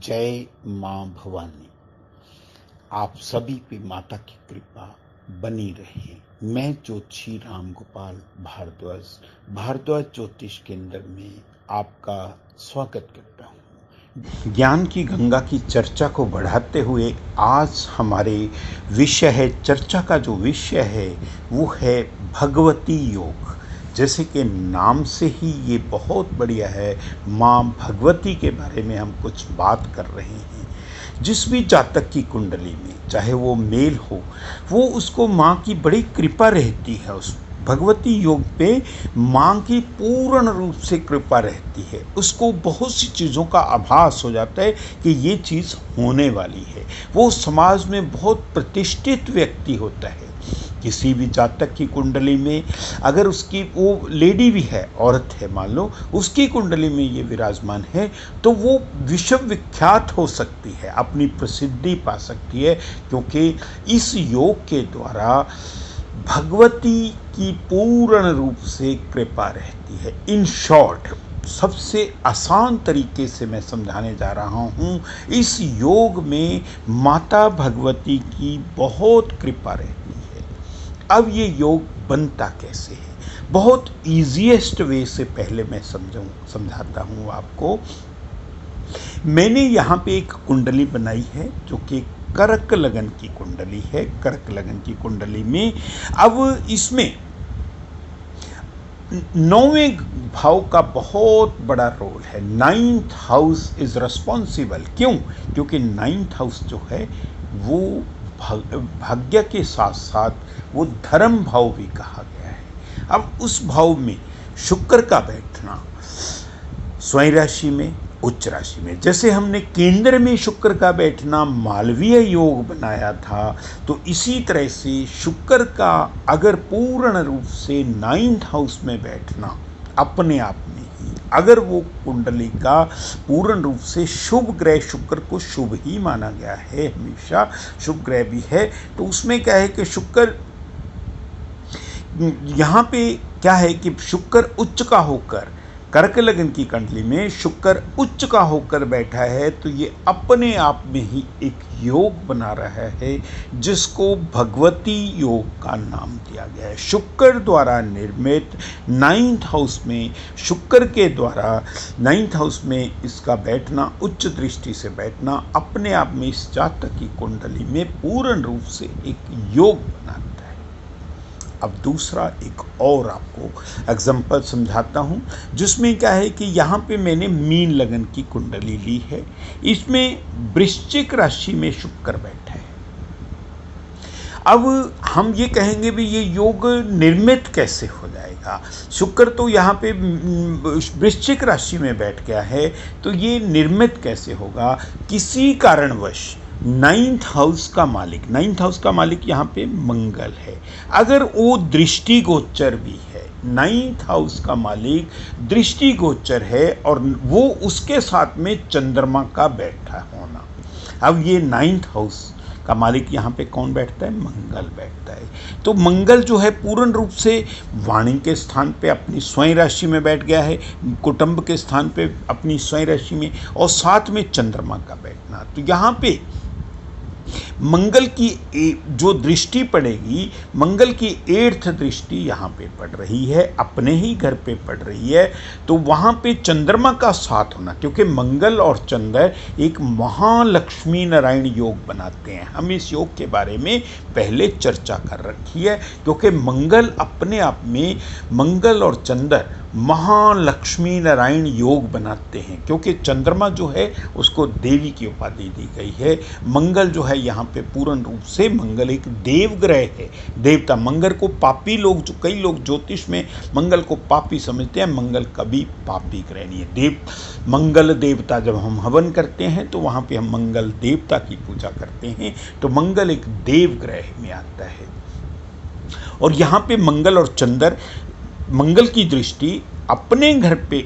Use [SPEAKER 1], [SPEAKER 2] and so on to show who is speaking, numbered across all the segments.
[SPEAKER 1] जय मां भवानी। आप सभी पे माता की कृपा बनी रहे। मैं ज्योतिषी राम गोपाल भारद्वाज ज्योतिष केंद्र में आपका स्वागत करता हूँ। ज्ञान की गंगा की चर्चा को बढ़ाते हुए आज हमारे विषय है, चर्चा का जो विषय है वो है भगवती योग। जैसे कि नाम से ही ये बहुत बढ़िया है, माँ भगवती के बारे में हम कुछ बात कर रहे हैं। जिस भी जातक की कुंडली में, चाहे वो मेल हो, वो उसको माँ की बड़ी कृपा रहती है। उस भगवती योग पे माँ की पूर्ण रूप से कृपा रहती है। उसको बहुत सी चीज़ों का आभास हो जाता है कि ये चीज़ होने वाली है। वो समाज में बहुत प्रतिष्ठित व्यक्ति होता है। किसी भी जातक की कुंडली में अगर उसकी वो लेडी भी है, औरत है, मान लो उसकी कुंडली में ये विराजमान है, तो वो विश्व विख्यात हो सकती है, अपनी प्रसिद्धि पा सकती है, क्योंकि इस योग के द्वारा भगवती की पूर्ण रूप से कृपा रहती है। इन शॉर्ट, सबसे आसान तरीके से मैं समझाने जा रहा हूँ, इस योग में माता भगवती की बहुत कृपा रहती है। अब ये योग बनता कैसे है, बहुत ईजीएस्ट वे से पहले मैं समझाता हूँ आपको। मैंने यहाँ पे एक कुंडली बनाई है जो कि कर्क लगन की कुंडली है। कर्क लगन की कुंडली में अब इसमें 9वें भाव का बहुत बड़ा रोल है। 9th house is responsible. क्यों? क्योंकि 9th हाउस जो है वो भाग्य के साथ साथ वो धर्म भाव भी कहा गया है। अब उस भाव में शुक्र का बैठना स्वयं राशि में, उच्च राशि में, जैसे हमने केंद्र में शुक्र का बैठना मालवीय योग बनाया था, तो इसी तरह से शुक्र का अगर पूर्ण रूप से 9th हाउस में बैठना अपने आप में ही, अगर वो कुंडली का पूर्ण रूप से शुभ ग्रह, शुक्र को शुभ ही माना गया है, हमेशा शुभ ग्रह भी है, तो उसमें क्या है कि शुक्र यहाँ पे क्या है कि शुक्र उच्च का होकर, कर्क लगन की कुंडली में शुक्र उच्च का होकर बैठा है, तो ये अपने आप में ही एक योग बना रहा है जिसको भगवती योग का नाम दिया गया है। शुक्र द्वारा निर्मित 9th हाउस में, शुक्र के द्वारा 9th हाउस में इसका बैठना, उच्च दृष्टि से बैठना अपने आप में इस जातक की कुंडली में पूर्ण रूप से एक योग बनाता है। अब दूसरा एक और आपको एग्जाम्पल समझाता हूँ, जिसमें क्या है कि यहाँ पे मैंने मीन लगन की कुंडली ली है। इसमें वृश्चिक राशि में शुक्र बैठा है। अब हम ये कहेंगे भी ये योग निर्मित कैसे हो जाएगा? शुक्र तो यहाँ पे वृश्चिक राशि में बैठ गया है, तो ये निर्मित कैसे होगा? किसी कारणवश 9th हाउस का मालिक, 9th हाउस का मालिक यहाँ पे मंगल है, अगर वो दृष्टिगोचर भी है, 9th हाउस का मालिक दृष्टिगोचर है और वो उसके साथ में चंद्रमा का बैठा होना। अब ये 9th हाउस का मालिक यहाँ पे कौन बैठता है? मंगल बैठता है। तो मंगल जो है पूर्ण रूप से वाणी के स्थान पे अपनी स्वयं राशि में बैठ गया है, कुटुंब के स्थान पे अपनी स्वयं राशि में, और साथ में चंद्रमा का बैठना। तो यहाँ पे मंगल की जो दृष्टि पड़ेगी, मंगल की 8th दृष्टि यहाँ पे पड़ रही है, अपने ही घर पे पड़ रही है, तो वहाँ पे चंद्रमा का साथ होना, क्योंकि मंगल और चंद्र एक महालक्ष्मी नारायण योग बनाते हैं। हम इस योग के बारे में पहले चर्चा कर रखी है, क्योंकि मंगल अपने आप में, मंगल और चंद्र महालक्ष्मी नारायण योग बनाते हैं, क्योंकि चंद्रमा जो है उसको देवी की उपाधि दी गई है। मंगल जो है यहाँ पे पूर्ण रूप से, मंगल एक देव ग्रह है, देवता। मंगल को पापी लोग, जो कई लोग ज्योतिष में मंगल को पापी समझते हैं, मंगल कभी पापी ग्रह नहीं है। देव मंगल देवता, जब हम हवन करते हैं तो वहाँ पे हम मंगल देवता की पूजा करते हैं, तो मंगल एक देव ग्रह में आता है। और यहाँ पे मंगल और चंद्र, मंगल की दृष्टि अपने घर पे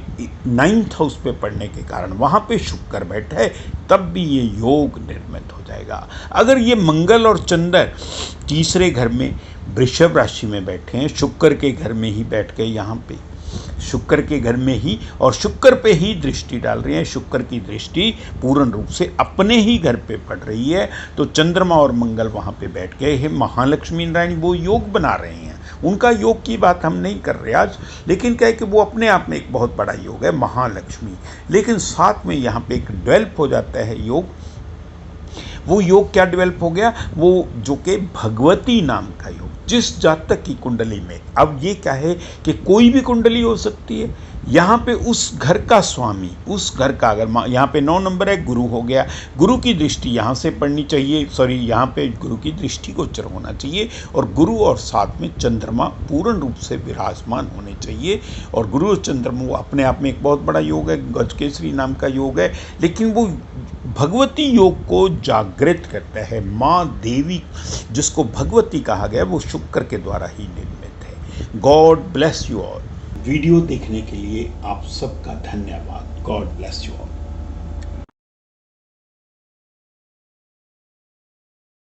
[SPEAKER 1] 9th हाउस पे पड़ने के कारण वहाँ पे शुक्र बैठा है, तब भी ये योग निर्मित हो जाएगा। अगर ये मंगल और चंद्र तीसरे घर में वृषभ राशि में बैठे हैं, शुक्र के घर में ही बैठ गए यहाँ पे, शुक्र के घर में ही और शुक्र पे ही दृष्टि डाल रही हैं। शुक्र की दृष्टि पूर्ण रूप से अपने ही घर पे पड़ रही है, तो चंद्रमा और मंगल वहाँ पे बैठ गए हैं। महालक्ष्मी नारायण वो योग बना रहे हैं। उनका योग की बात हम नहीं कर रहे आज, लेकिन क्या है कि वो अपने आप में एक बहुत बड़ा योग है महालक्ष्मी। लेकिन साथ में यहाँ पे एक डेवलप हो जाता है योग। वो योग क्या डेवलप हो गया, वो जो कि भगवती नाम का योग, जिस जातक की कुंडली में, अब ये क्या है कि कोई भी कुंडली हो सकती है। यहाँ पे उस घर का स्वामी, उस घर का, अगर यहाँ पे 9 नंबर है, गुरु हो गया, गुरु की दृष्टि यहाँ से पड़नी चाहिए, सॉरी यहाँ पे गुरु की दृष्टि गोचर होना चाहिए, और गुरु और साथ में चंद्रमा पूर्ण रूप से विराजमान होने चाहिए। और गुरु और चंद्रमा अपने आप में एक बहुत बड़ा योग है, गजकेसरी नाम का योग है, लेकिन वो भगवती योग को जागृत करता है। माँ देवी जिसको भगवती कहा गया वो शुक्र के द्वारा ही निर्मित है। God bless you all. Video देखने के लिए आप सबका धन्यवाद। God bless you all.